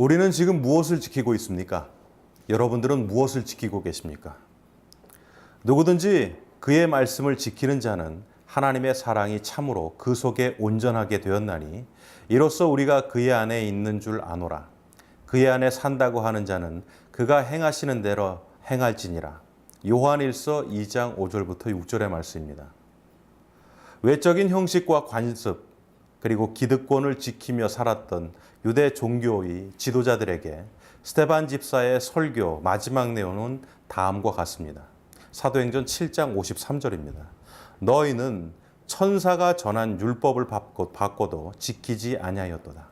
우리는 지금 무엇을 지키고 있습니까? 여러분들은 무엇을 지키고 계십니까? 누구든지 그의 말씀을 지키는 자는 하나님의 사랑이 참으로 그 속에 온전하게 되었나니 이로써 우리가 그의 안에 있는 줄 아노라. 그의 안에 산다고 하는 자는 그가 행하시는 대로 행할지니라. 요한일서 2장 5절부터 6절의 말씀입니다. 외적인 형식과 관습 그리고 기득권을 지키며 살았던 유대 종교의 지도자들에게 스데반 집사의 설교 마지막 내용은 다음과 같습니다. 사도행전 7장 53절입니다. 너희는 천사가 전한 율법을 받고도 지키지 아니하였도다.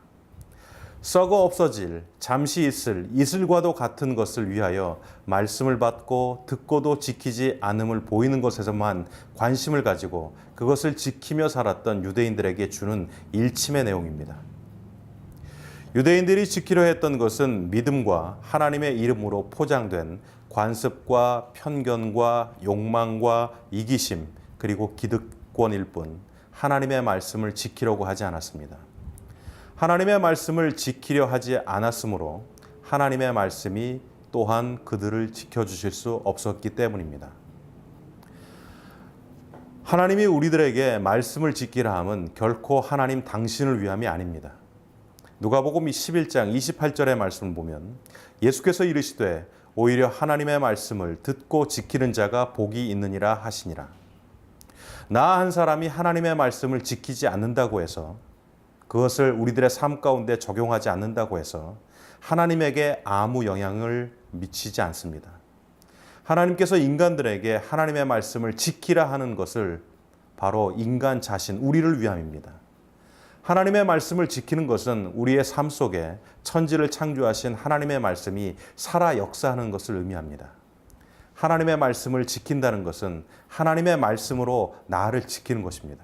썩어 없어질 잠시 있을 이슬과도 같은 것을 위하여 말씀을 받고 듣고도 지키지 않음을 보이는 것에서만 관심을 가지고 그것을 지키며 살았던 유대인들에게 주는 일침의 내용입니다. 유대인들이 지키려 했던 것은 믿음과 하나님의 이름으로 포장된 관습과 편견과 욕망과 이기심 그리고 기득권일 뿐 하나님의 말씀을 지키려고 하지 않았습니다. 하나님의 말씀을 지키려 하지 않았으므로 하나님의 말씀이 또한 그들을 지켜주실 수 없었기 때문입니다. 하나님이 우리들에게 말씀을 지키라 함은 결코 하나님 당신을 위함이 아닙니다. 누가복음 11장 28절의 말씀을 보면 예수께서 이르시되 오히려 하나님의 말씀을 듣고 지키는 자가 복이 있느니라 하시니라. 나 한 사람이 하나님의 말씀을 지키지 않는다고 해서 그것을 우리들의 삶 가운데 적용하지 않는다고 해서 하나님에게 아무 영향을 미치지 않습니다. 하나님께서 인간들에게 하나님의 말씀을 지키라 하는 것을 바로 인간 자신, 우리를 위함입니다. 하나님의 말씀을 지키는 것은 우리의 삶 속에 천지를 창조하신 하나님의 말씀이 살아 역사하는 것을 의미합니다. 하나님의 말씀을 지킨다는 것은 하나님의 말씀으로 나를 지키는 것입니다.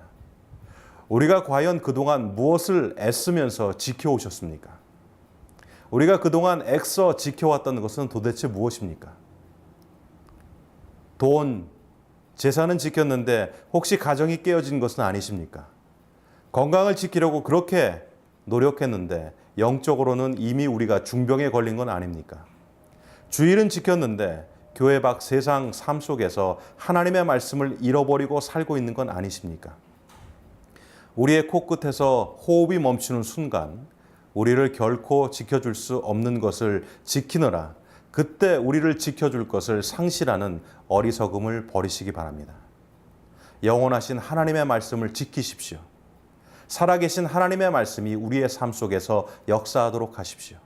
우리가 과연 그동안 무엇을 애쓰면서 지켜오셨습니까? 우리가 그동안 애써 지켜왔던 것은 도대체 무엇입니까? 돈, 재산은 지켰는데 혹시 가정이 깨어진 것은 아니십니까? 건강을 지키려고 그렇게 노력했는데 영적으로는 이미 우리가 중병에 걸린 건 아닙니까? 주일은 지켰는데 교회 밖 세상 삶 속에서 하나님의 말씀을 잃어버리고 살고 있는 건 아니십니까? 우리의 코끝에서 호흡이 멈추는 순간 우리를 결코 지켜줄 수 없는 것을 지키느라 그때 우리를 지켜줄 것을 상실하는 어리석음을 버리시기 바랍니다. 영원하신 하나님의 말씀을 지키십시오. 살아계신 하나님의 말씀이 우리의 삶 속에서 역사하도록 하십시오.